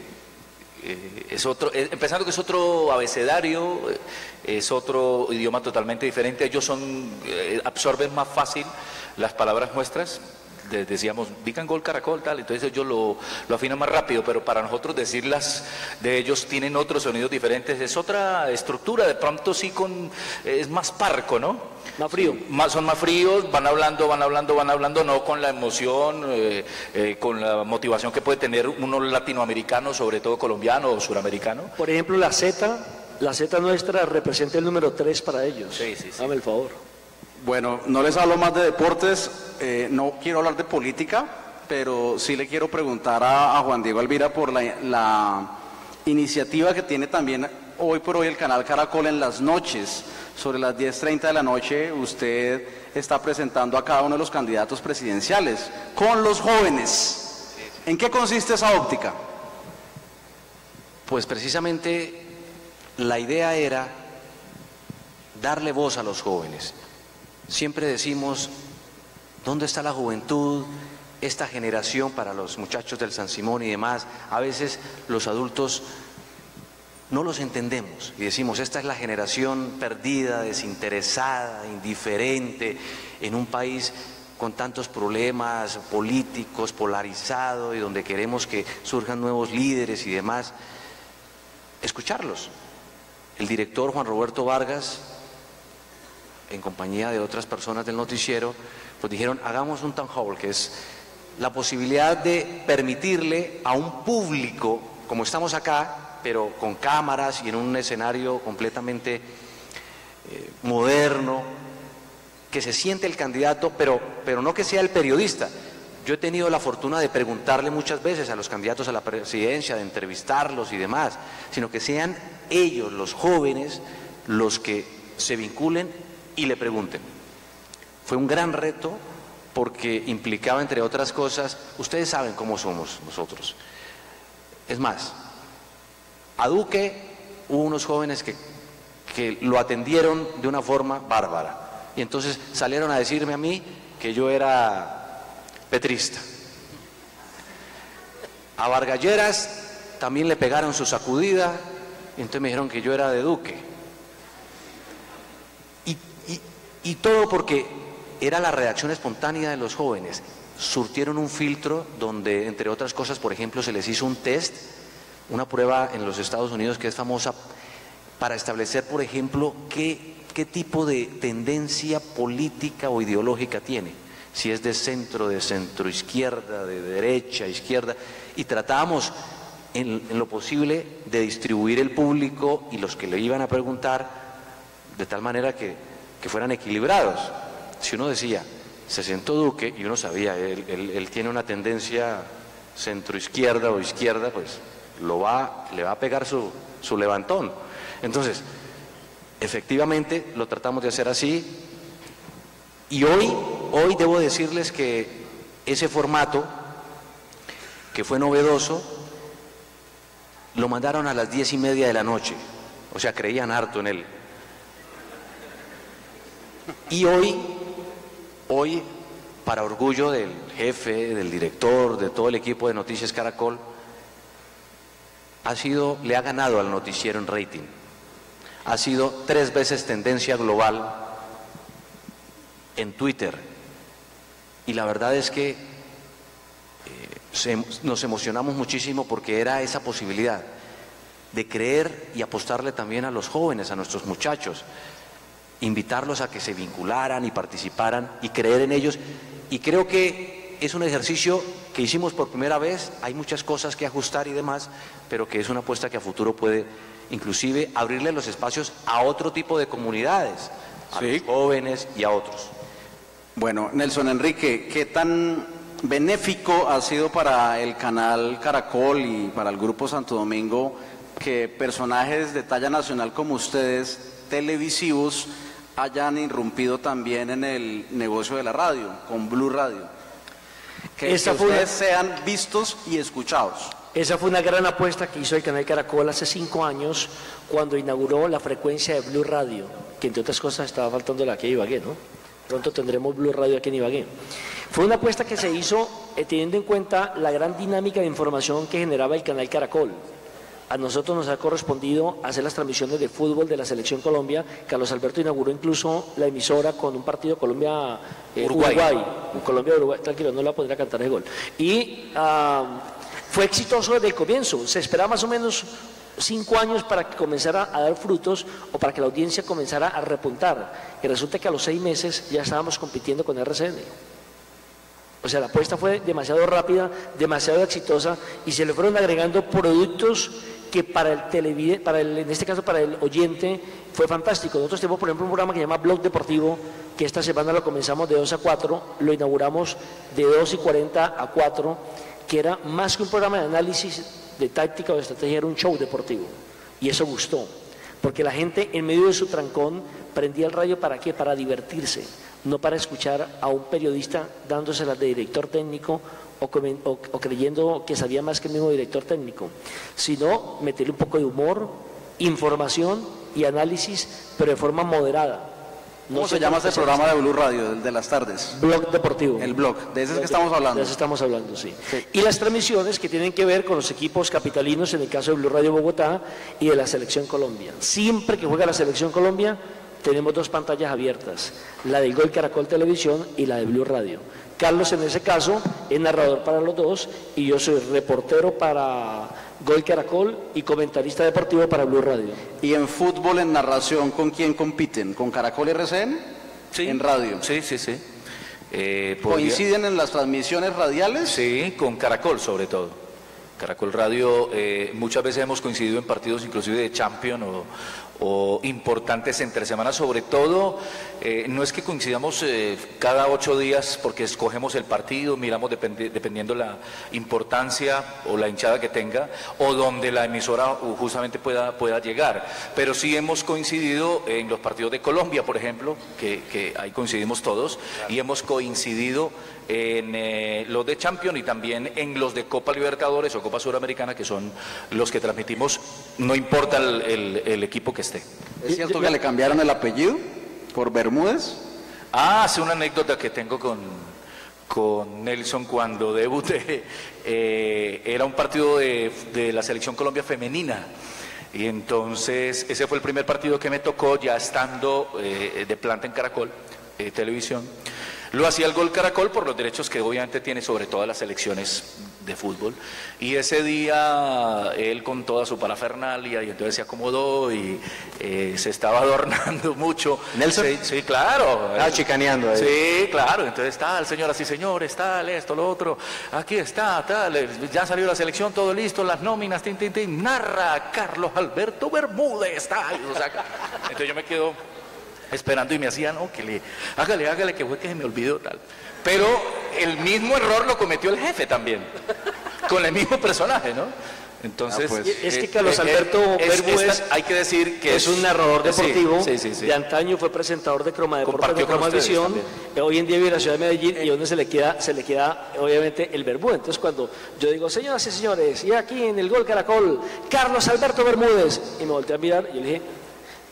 es otro, empezando que es otro abecedario, es otro idioma totalmente diferente. Ellos absorben más fácil las palabras nuestras. Decíamos, digan Gol Caracol, tal, entonces ellos lo afinan más rápido, pero para nosotros decirlas de ellos tienen otros sonidos diferentes, es otra estructura, de pronto sí es más parco, ¿no? Más frío. Son más fríos, van hablando, no con la emoción, con la motivación que puede tener uno latinoamericano, sobre todo colombiano o suramericano. Por ejemplo, la Z nuestra representa el número 3 para elellos. Sí. Dame el favor. Bueno, no les hablo más de deportes, no quiero hablar de política, pero sí le quiero preguntar a Juan Diego Alvira por la iniciativa que tiene también hoy por hoy el canal Caracol en las noches. Sobre las 10:30 de la noche usted está presentando a cada uno de los candidatos presidenciales con los jóvenes. ¿En qué consiste esa óptica? Pues precisamente la idea era darle voz a los jóvenes. Siempre decimos, ¿dónde está la juventud? Esta generación para los muchachos del San Simón y demás, a veces los adultos no los entendemos y decimos, esta es la generación perdida, desinteresada, indiferente, en un país con tantos problemas políticos, polarizado y donde queremos que surjan nuevos líderes y demás. Escucharlos. El director Juan Roberto Vargas, en compañía de otras personas del noticiero, pues dijeron, hagamos un town hall, que es la posibilidad de permitirle a un público, como estamos acá, pero con cámaras y en un escenario completamente moderno, que se siente el candidato, pero no que sea el periodista. Yo he tenido la fortuna de preguntarle muchas veces a los candidatos a la presidencia, de entrevistarlos y demás, sino que sean ellos, los jóvenes, los que se vinculen y le pregunten. Fue un gran reto porque implicaba, entre otras cosas, ustedes saben cómo somos nosotros. Es más, a Duque hubo unos jóvenes que lo atendieron de una forma bárbara. Y entonces salieron a decirme a mí que yo era petrista. A Vargas Lleras también le pegaron su sacudida, y entonces me dijeron que yo era de Duque. Y todo porque era la reacción espontánea de los jóvenes. Surtieron un filtro donde, entre otras cosas, por ejemplo, se les hizo un test, una prueba en los Estados Unidos que es famosa para establecer, por ejemplo, qué tipo de tendencia política o ideológica tiene. Si es de centro izquierda, de derecha, izquierda, y tratábamos en lo posible de distribuir el público y los que le iban a preguntar de tal manera que fueran equilibrados. Si uno decía, se sentó Duque, y uno sabía, él tiene una tendencia centroizquierda o izquierda, pues le va a pegar su levantón. Entonces, efectivamente lo tratamos de hacer así, y hoy debo decirles que ese formato, que fue novedoso, lo mandaron a las 10:30 de la noche, o sea, creían harto en él. Y hoy, para orgullo del jefe, del director, de todo el equipo de Noticias Caracol, le ha ganado al noticiero en rating. Ha sido 3 veces tendencia global en Twitter. Y la verdad es que nos emocionamos muchísimo porque era esa posibilidad de creer y apostarle también a los jóvenes, a nuestros muchachos, invitarlos a que se vincularan y participaran y creer en ellos. Y creo que es un ejercicio que hicimos por primera vez, hay muchas cosas que ajustar y demás, pero que es una apuesta que a futuro puede inclusive abrirle los espacios a otro tipo de comunidades, a los jóvenes y a otros. Bueno, Nelson Enrique, ¿qué tan benéfico ha sido para el canal Caracol y para el Grupo Santo Domingo que personajes de talla nacional como ustedes, televisivos, hayan irrumpido también en el negocio de la radio, con Blue Radio? Que ustedes sean vistos y escuchados. Esa fue una gran apuesta que hizo el canal Caracol hace 5 años, cuando inauguró la frecuencia de Blue Radio, que entre otras cosas estaba faltando la aquí en Ibagué, ¿no? Pronto tendremos Blue Radio aquí en Ibagué. Fue una apuesta que se hizo teniendo en cuenta la gran dinámica de información que generaba el canal Caracol. A nosotros nos ha correspondido hacer las transmisiones de fútbol de la Selección Colombia. Carlos Alberto inauguró incluso la emisora con un partido Colombia-Uruguay. Colombia-Uruguay, tranquilo, no la podré a cantar el gol. Y fue exitoso desde el comienzo. Se esperaba más o menos 5 años para que comenzara a dar frutos o para que la audiencia comenzara a repuntar. Y resulta que a los 6 meses ya estábamos compitiendo con RCN. O sea, la apuesta fue demasiado rápida, demasiado exitosa, y se le fueron agregando productos que para el televidente, en este caso para el oyente, fue fantástico. Nosotros tenemos, por ejemplo, un programa que se llama Blog Deportivo, que esta semana lo comenzamos de 2 a 4, lo inauguramos de 2:40 a 4, que era más que un programa de análisis de táctica o de estrategia, era un show deportivo. Y eso gustó, porque la gente en medio de su trancón prendía el radio. ¿Para qué? Para divertirse, no para escuchar a un periodista dándoselas de director técnico o creyendo que sabía más que el mismo director técnico, sino meterle un poco de humor, información y análisis, pero de forma moderada. ¿Cómo se llama ese programa de Blue Radio, el de las tardes? Blog Deportivo. El blog, de ese es que estamos hablando. De ese estamos hablando, sí. Y las transmisiones que tienen que ver con los equipos capitalinos, en el caso de Blue Radio Bogotá y de la Selección Colombia. Siempre que juega la Selección Colombia, tenemos 2 pantallas abiertas, la del Gol Caracol Televisión y la de Blue Radio. Carlos, en ese caso, es narrador para los 2, y yo soy reportero para Gol Caracol y comentarista deportivo para Blue Radio. ¿Y en fútbol, en narración, con quién compiten? ¿Con Caracol y RCN? Sí. ¿En radio? Sí. ¿Coinciden en las transmisiones radiales? Sí, con Caracol sobre todo. Caracol Radio, muchas veces hemos coincidido en partidos inclusive de Champions o importantes entre semanas, sobre todo, no es que coincidamos cada 8 días porque escogemos el partido, miramos dependiendo la importancia o la hinchada que tenga, o donde la emisora justamente pueda llegar, pero sí hemos coincidido en los partidos de Colombia, por ejemplo, que ahí coincidimos todos, y hemos coincidido en los de Champions y también en los de Copa Libertadores o Copa Suramericana, que son los que transmitimos, no importa el equipo que esté. ¿Es cierto que le cambiaron el apellido por Bermúdez? Es una anécdota que tengo con Nelson cuando debuté. Era un partido de la Selección Colombia femenina. Y entonces ese fue el primer partido que me tocó ya estando de planta en Caracol Televisión. Lo hacía el Gol Caracol por los derechos que obviamente tiene sobre todas las selecciones de fútbol. Y ese día él con toda su parafernalia y entonces se acomodó y se estaba adornando mucho. ¿Nelson? Sí, claro. Estaba chicaneando ahí. Sí, claro. Entonces tal, señoras y señores, tal, esto, lo otro. Aquí está, tal. Ya salió la selección, todo listo, las nóminas, tin, tin, tin. Narra Carlos Alberto Bermúdez, tal. O sea, entonces yo me quedo esperando y me hacía, no, que hágale, que fue que se me olvidó, tal. Pero el mismo error lo cometió el jefe también, con el mismo personaje, ¿no? Entonces, es que Carlos Alberto Bermúdez hay que decir que es un narrador deportivo, sí. de antaño fue presentador de Croma Deportes, de Compartió con Cromadivisión, ustedes hoy en día vive en la ciudad de Medellín y donde se le queda obviamente el Bermúdez. Entonces cuando yo digo, señoras y señores, y aquí en el Gol Caracol, Carlos Alberto Bermúdez, y me volteé a mirar y yo le dije,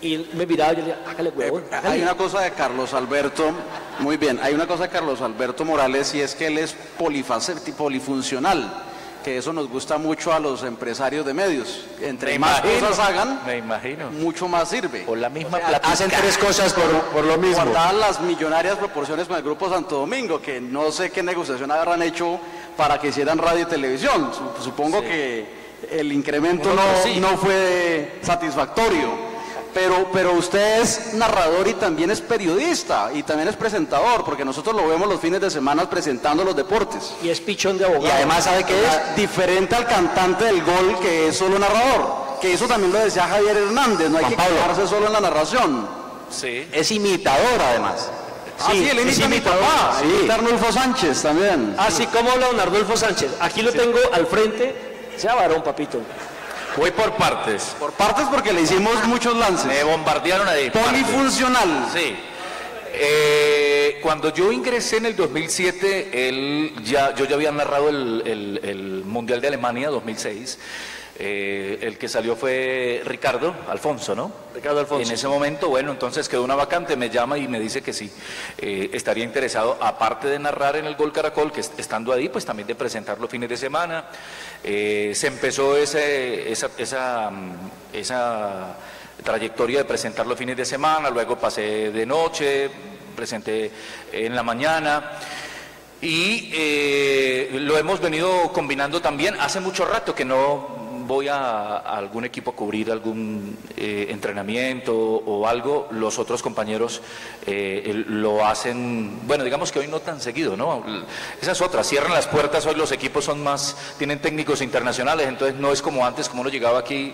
y me miraba y yo le dije, hágale huevón, hágale. Hay una cosa de Carlos Alberto, muy bien, hay una cosa de Carlos Alberto Morales y es que él es polifuncional, que eso nos gusta mucho a los empresarios de medios. Entre más cosas hagan, me imagino, mucho más sirve. Por la misma plata. Hacen tres cosas por lo mismo. Guardaban las millonarias proporciones con el Grupo Santo Domingo, que no sé qué negociación habrán hecho para que hicieran radio y televisión. Supongo que el incremento no fue satisfactorio. Pero usted es narrador y también es periodista y también es presentador, porque nosotros lo vemos los fines de semana presentando los deportes. Y es pichón de abogado. Y además, ¿sabe qué es? Diferente al cantante del gol, que es solo narrador. Que eso también lo decía Javier Hernández, no hay que quedarse solo en la narración. Sí. Es imitador, además. Sí, él imita a mi papá, imita a Arnulfo Sánchez también. Así como habla don Arnulfo Sánchez. Aquí lo tengo al frente, sea varón, papito. Voy por partes. Por partes porque le hicimos muchos lances. Me bombardearon ahí. Polifuncional. Sí. Cuando yo ingresé en el 2007, yo ya había narrado el Mundial de Alemania 2006. El que salió fue Ricardo Alfonso, ¿no? Ricardo Alfonso. En ese momento, bueno, entonces quedó una vacante, me llama y me dice que sí, estaría interesado, aparte de narrar en el Gol Caracol, que estando ahí, pues también de presentar los fines de semana. Se empezó esa trayectoria de presentar los fines de semana, luego pasé de noche, presenté en la mañana. Y lo hemos venido combinando también. Hace mucho rato que no voy a algún equipo a cubrir algún entrenamiento o algo. Los otros compañeros lo hacen, bueno, digamos que hoy no tan seguido, ¿no? Esas otras, cierran las puertas, hoy los equipos son más, tienen técnicos internacionales, entonces no es como antes, como uno llegaba aquí,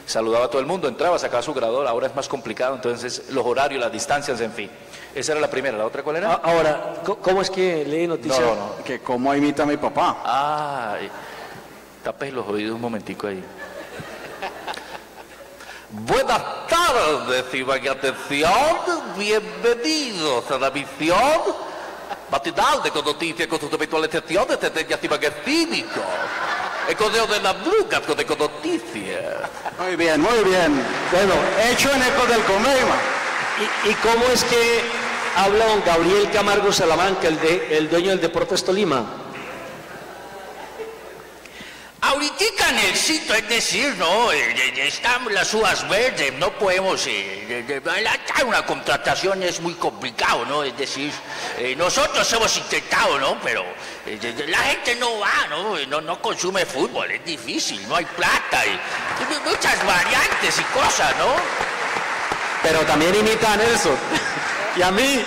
saludaba a todo el mundo, entraba, sacaba su graduador, ahora es más complicado, entonces los horarios, las distancias, en fin. Esa era la primera, ¿la otra cuál era? Ahora, ¿cómo es que lee noticias? No. Que cómo imita a mi papá. Tapes los oídos un momentico ahí. Buenas tardes, y atención, bienvenidos a la visión matinal de noticias con sus habituales secciones de Ibagué Cívico. El Correo de las Brujas con Econoticias. Muy bien. Bueno, hecho en Ecos del Comeima. ¿Y cómo es que habla don Gabriel Camargo Salamanca, el dueño del Deportes Tolima? Ahorita en el sitio, es decir, no, están las uvas verdes, no podemos, una contratación es muy complicado, ¿no? Es decir, nosotros hemos intentado, ¿no? Pero la gente no va, no consume fútbol, es difícil, no hay plata, y muchas variantes y cosas, ¿no? Pero también imita a Nelson. Y a mí.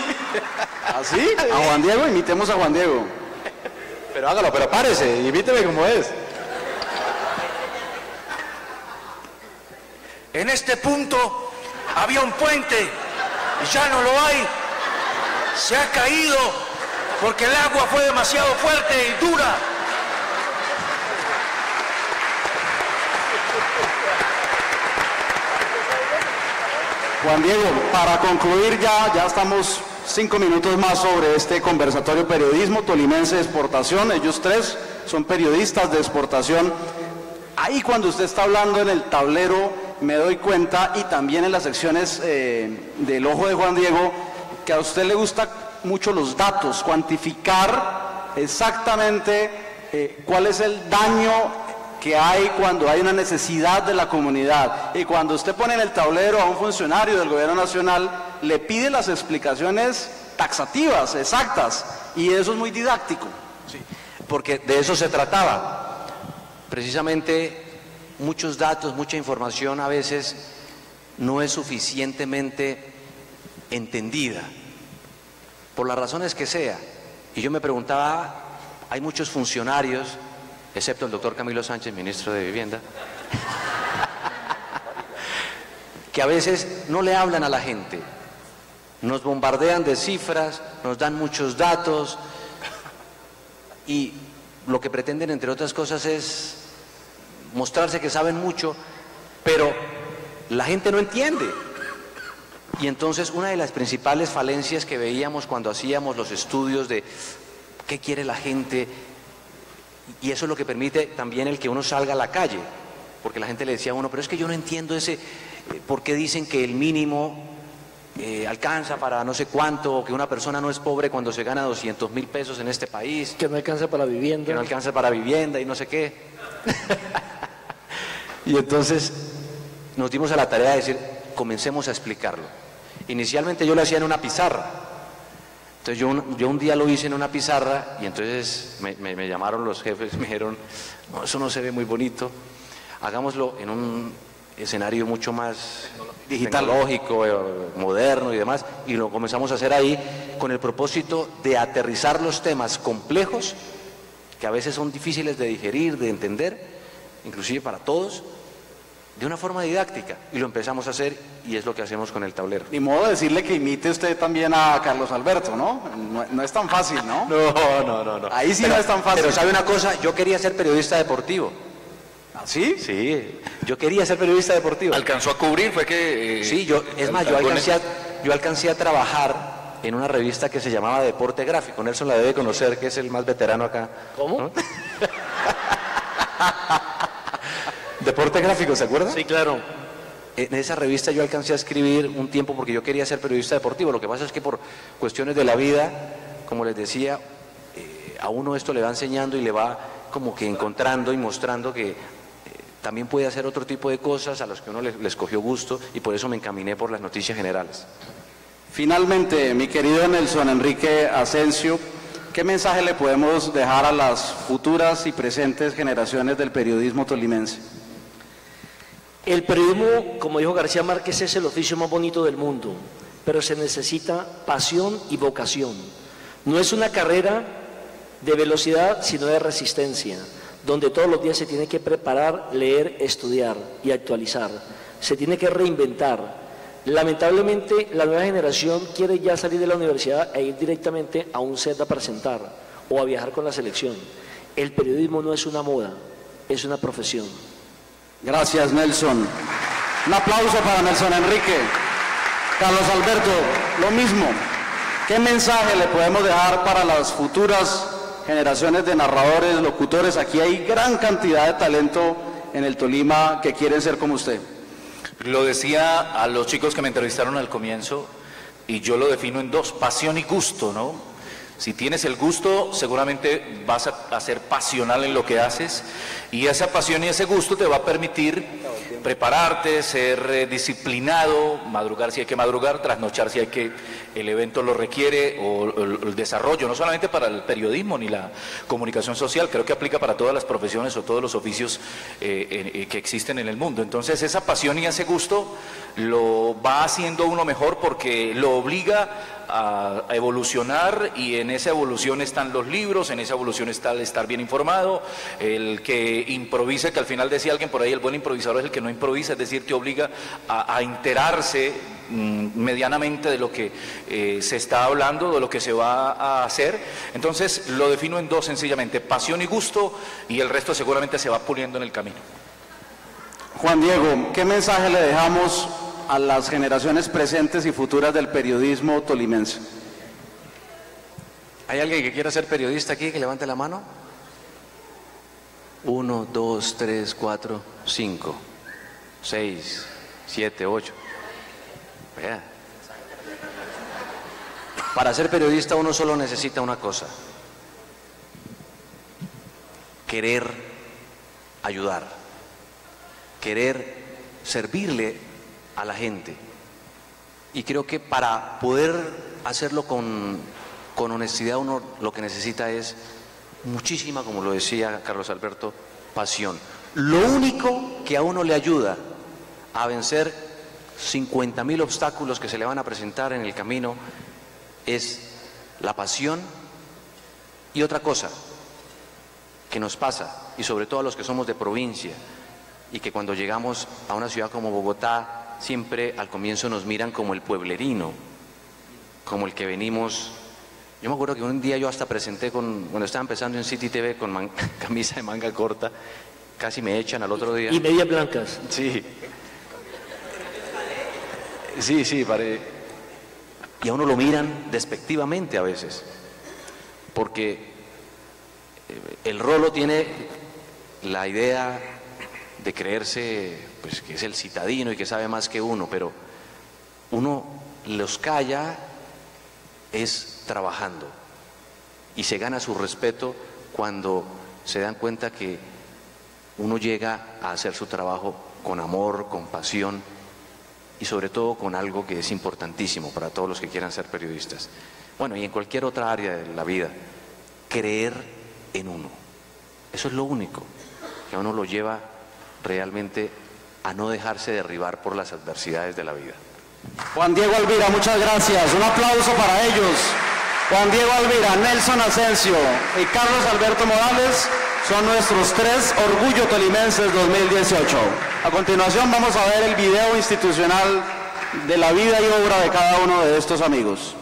¿Así? A Juan Diego, imitemos a Juan Diego. Pero hágalo, pero párese, imíteme como es. En este punto había un puente y ya no lo hay. Se ha caído porque el agua fue demasiado fuerte y dura. Juan Diego, para concluir ya estamos 5 minutos más sobre este conversatorio periodismo tolimense de exportación. Ellos tres son periodistas de exportación. Ahí cuando usted está hablando en el tablero me doy cuenta, y también en las secciones del ojo de Juan Diego, que a usted le gusta mucho los datos, cuantificar exactamente cuál es el daño que hay cuando hay una necesidad de la comunidad. Y cuando usted pone en el tablero a un funcionario del gobierno nacional, le pide las explicaciones taxativas, exactas, y eso es muy didáctico. Sí, porque de eso se trataba. Precisamente muchos datos, mucha información a veces no es suficientemente entendida, por las razones que sea. Y yo me preguntaba, hay muchos funcionarios, excepto el doctor Camilo Sánchez, ministro de Vivienda, que a veces no le hablan a la gente, nos bombardean de cifras, nos dan muchos datos y lo que pretenden, entre otras cosas, es mostrarse que saben mucho, pero la gente no entiende. Y entonces una de las principales falencias que veíamos cuando hacíamos los estudios de qué quiere la gente, y eso es lo que permite también el que uno salga a la calle, porque la gente le decía a uno, pero es que yo no entiendo ¿por qué dicen que el mínimo alcanza para no sé cuánto, o que una persona no es pobre cuando se gana 200.000 pesos en este país? Que no alcanza para vivienda. Que no alcanza para vivienda y no sé qué. Y entonces nos dimos a la tarea de decir, comencemos a explicarlo. Inicialmente yo lo hacía en una pizarra. Entonces yo un día lo hice en una pizarra y entonces me llamaron los jefes y me dijeron, no, eso no se ve muy bonito, hagámoslo en un escenario mucho más digital, tecnológico, moderno y demás, y lo comenzamos a hacer ahí con el propósito de aterrizar los temas complejos, que a veces son difíciles de digerir, de entender, inclusive para todos, de una forma didáctica, y lo empezamos a hacer y es lo que hacemos con el tablero. Ni modo de decirle que imite usted también a Carlos Alberto, ¿no? No es tan fácil, ¿no? No. Ahí sí no es tan fácil. Pero ¿sabe una cosa? Yo quería ser periodista deportivo. ¿Ah, sí? Sí, yo quería ser periodista deportivo. ¿Alcanzó a cubrir? Fue que... Sí, yo alcancé a trabajar en una revista que se llamaba Deporte Gráfico. Nelson la debe conocer, que es el más veterano acá. ¿Cómo? ¿No? Deporte Gráfico, ¿se acuerda? Sí, claro. En esa revista yo alcancé a escribir un tiempo porque yo quería ser periodista deportivo. Lo que pasa es que por cuestiones de la vida, como les decía, a uno esto le va enseñando y le va como que encontrando y mostrando que también puede hacer otro tipo de cosas a las que uno les cogió gusto, y por eso me encaminé por las noticias generales. Finalmente, mi querido Nelson Enrique Asensio, ¿qué mensaje le podemos dejar a las futuras y presentes generaciones del periodismo tolimense? El periodismo, como dijo García Márquez, es el oficio más bonito del mundo, pero se necesita pasión y vocación. No es una carrera de velocidad, sino de resistencia, donde todos los días se tiene que preparar, leer, estudiar y actualizar. Se tiene que reinventar. Lamentablemente, la nueva generación quiere ya salir de la universidad e ir directamente a un set a presentar o a viajar con la selección. El periodismo no es una moda, es una profesión. Gracias, Nelson. Un aplauso para Nelson Enrique. Carlos Alberto, lo mismo. ¿Qué mensaje le podemos dejar para las futuras generaciones de narradores, locutores? Aquí hay gran cantidad de talento en el Tolima que quieren ser como usted. Lo decía a los chicos que me entrevistaron al comienzo, y yo lo defino en dos: pasión y gusto, ¿no? Si tienes el gusto, seguramente vas a ser pasional en lo que haces, y esa pasión y ese gusto te va a permitir prepararte, ser disciplinado, madrugar si hay que madrugar, trasnochar si hay que, el evento lo requiere, o el desarrollo, no solamente para el periodismo ni la comunicación social, creo que aplica para todas las profesiones o todos los oficios que existen en el mundo. Entonces esa pasión y ese gusto lo va haciendo uno mejor, porque lo obliga a evolucionar, y en esa evolución están los libros, en esa evolución está el estar bien informado, el que improvisa, que al final decía alguien por ahí, el buen improvisador es el que no improvisa, es decir, te obliga a enterarse medianamente de lo que se está hablando, de lo que se va a hacer. Entonces lo defino en dos sencillamente: pasión y gusto, y el resto seguramente se va puliendo en el camino. Juan Diego, ¿qué mensaje le dejamos a las generaciones presentes y futuras del periodismo tolimense? ¿Hay alguien que quiera ser periodista aquí, que levante la mano? 1, 2, 3, 4, 5, 6, 7, 8. Vea. Para ser periodista uno solo necesita una cosa: querer ayudar, querer servirle a la gente. Y creo que para poder hacerlo con honestidad uno lo que necesita es muchísima, como lo decía Carlos Alberto, pasión. Lo único que a uno le ayuda a vencer 50.000 obstáculos que se le van a presentar en el camino es la pasión y otra cosa que nos pasa, y sobre todo a los que somos de provincia, y que cuando llegamos a una ciudad como Bogotá, siempre al comienzo nos miran como el pueblerino, como el que venimos. Yo me acuerdo que un día yo hasta presenté, cuando estaba empezando en City TV, con camisa de manga corta, casi me echan al otro día. Y medias blancas. Sí. Sí, y a uno lo miran despectivamente a veces, porque el rolo tiene la idea de creerse pues que es el citadino y que sabe más que uno, pero uno los calla es trabajando y se gana su respeto cuando se dan cuenta que uno llega a hacer su trabajo con amor, con pasión y sobre todo con algo que es importantísimo para todos los que quieran ser periodistas. Bueno, y en cualquier otra área de la vida, creer en uno. Eso es lo único que a uno lo lleva realmente a no dejarse derribar por las adversidades de la vida. Juan Diego Alvira, muchas gracias. Un aplauso para ellos. Juan Diego Alvira, Nelson Asensio y Carlos Alberto Morales son nuestros 3 Orgullo Tolimenses 2018. A continuación vamos a ver el video institucional de la vida y obra de cada uno de estos amigos.